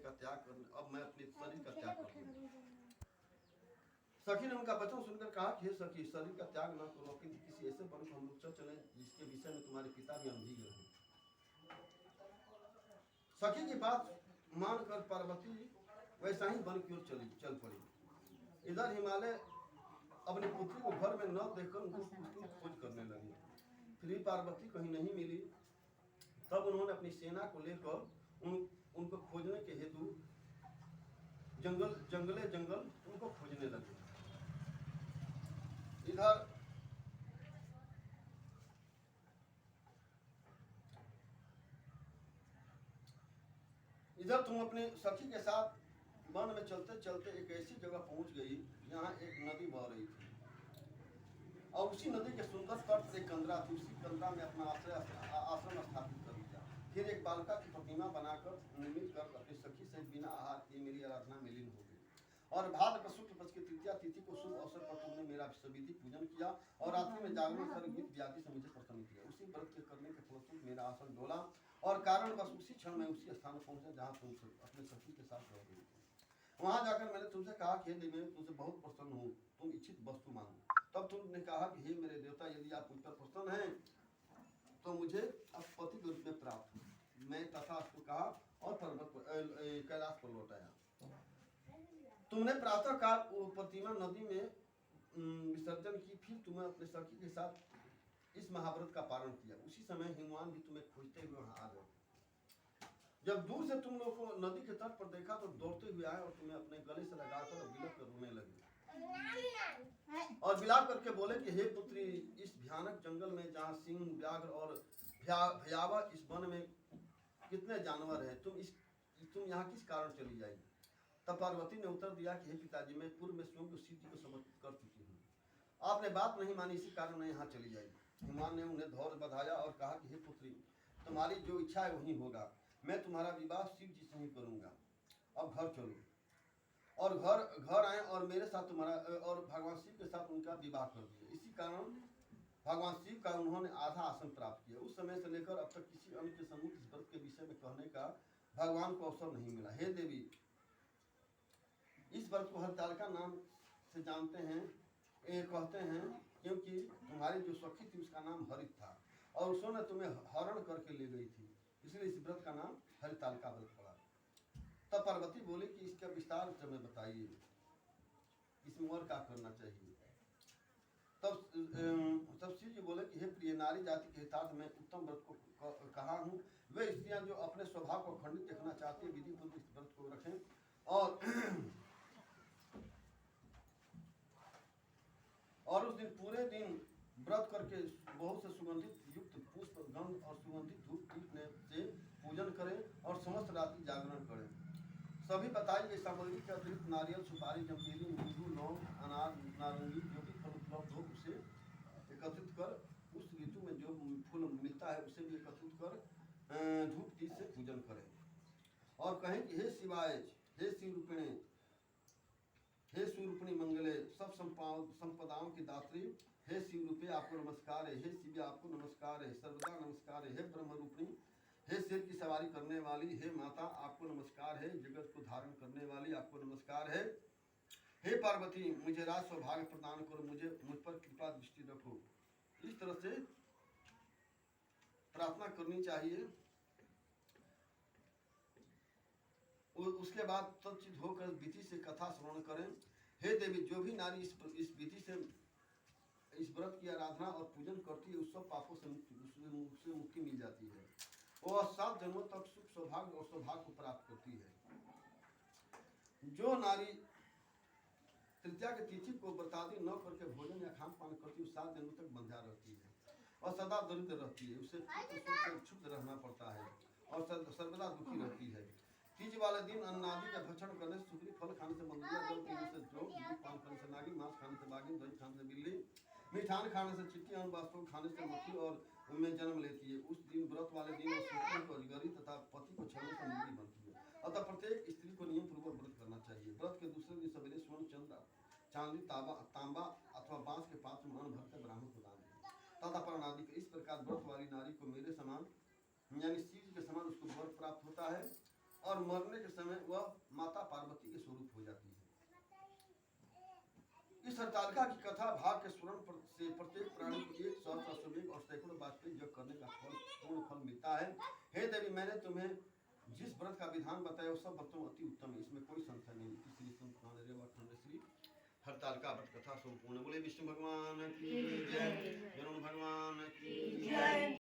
का त्याग कर, अब मैं अपने शरीर का त्याग करूँ। सखी ने उनका वचन सुनकर कहा कि हे सखी, शरीर का त्याग न करो, किंतु किसी ऐसे वन को हम लोग चले जिसके विषय में तुम्हारे पिता भी अनभिज्ञ रहे। सखी की बात मानकर पार्वती वैसा ही वन की ओर चल पड़ी। इधर हिमालय अपनी पुत्री को घर में न देखकर उनको खोज करने लगी। फिर पार्वती कहीं नहीं मिली। तब उन्होंने अपनी सेना को लेकर उनको खोजने के हेतु जंगल उनको खोजने लगे। इधर तुम अपने सखी के साथ वन में चलते चलते एक ऐसी जगह पहुंच गई जहां एक नदी बह रही थी, और उसी नदी के सुंदर तट पर एक कंदरा थी। उसी कंदरा में अपना आश्रम स्थापित कर दिया। फिर एक बालिका की प्रतिमा बनाकर निर्मित कर अपनी सखी से बिना आहार किए मेरी आराधना में लीन हो गई। और भाद्र शुक्ल पक्ष की तृतीया तिथि को शुभ अवसर पर तुमने मेरा सविधि पूजन किया और रात्रि में जागरण कर गीत व्याधि से मुझे प्रसन्न किया। उसी व्रत के करने के फलस्वरूप मेरा आसन डोला और कारण बस उसी क्षण में उसी स्थान पर पहुंचा जहाँ तुम अपने सखी के साथ रह गई। वहां जाकर मैंने तुमसे कहा कि देवी मैं तुमसे बहुत प्रसन्न हूँ, तुम इच्छित वस्तु मांगो। तब तुमने कहा कि हे मेरे देवता, यदि आप मुझ पर प्रसन्न हैं तो मुझे अब पति के रूप में प्राप्त हो। मैं तथास्तु कहा और पर्वत कैलाश पर लौट आया। तुमने प्रातः काल वो प्रतिमा नदी में विसर्जन की। फिर तुम्हें अपने सखी के साथ इस महाव्रत का पारण किया। उसी समय हिमवान भी तुम्हें खोजते हुए वहां आ गए। जब दूर से तुम लोग को नदी के तट पर देखा तो दौड़ते हुए आए और तुम्हें अपने गले से लगाकर विलप कर रोने लगे और विलाप करके बोले कि हे पुत्री, इस भयानक जंगल में जहाँ सिंह, व्याघ्र और भयावह इस वन में कितने जानवर हैं, तुम यहाँ किस कारण चली जाएगी। तब पार्वती ने उत्तर दिया कि हे पिताजी, मैं पूर्व में स्वयं सिद्धि को समर्पित कर चुकी हूँ। आपने बात नहीं मानी, इसी कारण मैं यहाँ चली जाएगी। हिमान ने उन्हें धौर्य बधाया और कहा कि हे पुत्री, तुम्हारी जो इच्छा है वही होगा। मैं तुम्हारा विवाह शिव जी से ही करूँगा। अब घर चलो। और घर आए और मेरे साथ तुम्हारा और भगवान शिव के साथ उनका विवाह कर दिया। इसी कारण भगवान शिव का उन्होंने आधा आसन प्राप्त किया। उस समय से लेकर अब तक किसी अन्य के सम्मुख इस व्रत के विषय में कहने का भगवान को अवसर नहीं मिला। हे देवी, इस व्रत को हरतालिका नाम से जानते हैं, कहते हैं, क्योंकि तुम्हारी जो सखी थी उसका नाम हरित था और उसने तुम्हें हरण करके ले गई थी, इसलिए इस व्रत का नाम हरतालिका व्रत पड़ा। तब पार्वती बोली कि इसका विस्तार से हमें बताइए, इसमें और क्या करना चाहिए। तब शिव जी बोले कि हे प्रिय, नारी जाति के हितार्थ में उत्तम व्रत को कहा हूँ। वे स्त्रियां जो अपने स्वभाव को खंडित देखना चाहती है, विधि पूर्वक इस व्रत को रखें और उस दिन पूरे दिन व्रत करके बहुत से सुगंधित युक्त पुष्प, गंध और सुगंधित धूप दीप से पूजन करें और समस्त रात्रि जागरण करें। सभी बताई गई सामग्री के अतिरिक्त नारियल, सुपारी, जमकीली, नींबू, लौंग, अनार, नारंगी जो भी फल उपलब्ध हो उसे एकत्रित कर उस ऋतु में जो फूल मिलता है उसे भी एकत्रित कर धूप दीप से पूजन करें और कहें कि हे शिवाय, हे शिव रूपिणी, हे शिवरूपिणी मंगले, सब संपदाओं की दात्री, हे शिव रूपे आपको नमस्कार है, हे शिव आपको नमस्कार है, सर्वदा नमस्कार है, हे ब्रह्म रूपिणी, हे शेर की सवारी करने वाली, हे माता आपको नमस्कार है, जगत को धारण करने वाली आपको नमस्कार है, हे पार्वती मुझे राज सौभाग्य प्रदान करो, मुझ पर कृपा दृष्टि रखो। इस तरह से प्रार्थना करनी चाहिए। उसके बाद तत्चित होकर विधि से कथा श्रवण करें। हे देवी, जो भी नारी इस विधि से इस व्रत की आराधना और पूजन करती है उस सब पापों से मुक्ति मिल जाती है। वो 7 जन्मों तक सुख, सौभाग्य और सौभाग्य को प्राप्त करती है। जो नारी तृतीया के तिथि को व्रतादि न करके भोजन या खान पान करती है 7 जन्मों तक बंध्या रहती है और सदा दरिद्र रहती है। उसे क्षुब्ध रहना पड़ता है और सर्वदा दुखी रहती है। तीज वाले दिन अन्नादि का भक्षण करने से, सुपरी फल खाने से, मंदिया जल पीने से जोग, दूध पान करने से नागी, मांस खाने से बाघिन, दही खाने से बिल्ली, मिठान खाने से चिट्टी, अन्न वस्तु खाने से मक्खी और उनमें जन्म लेती है। उस दिन व्रत वाले दिन सुपरी को अजगरी तथा पति को छलने से मुक्ति बनती है। अतः प्रत्येक स्त्री को नियम पूर्वक व्रत करना चाहिए। व्रत के दूसरे दिन सवेरे स्वर्ण, चंद्र, चांदी, तांबा अथवा बांस के पात्र में अन्न भरकर ब्राह्मण को दान दें तथा प्रणादि। इस प्रकार व्रत वाली नारी को मेरे समान यानी शिव के समान उसको वर प्राप्त होता है और मरने के समय वह माता पार्वती के स्वरूप हो जाती है। इस हरतालिका की कथा भाग के स्मरण से प्रत्येक प्राणी को 1 सहस्त्र अश्वमेध और सैकड़ों वाजपेयी जप करने का फल पूर्ण फल मिलता है। हे देवी, मैंने तुम्हें जिस व्रत का विधान बताया वो सब व्रतों अति उत्तम है, इसमें कोई संशय नहीं। इसलिए श्री हरतालिका व्रत कथा संपूर्ण। बोले विष्णु भगवान की जय, वरुण भगवान की जय।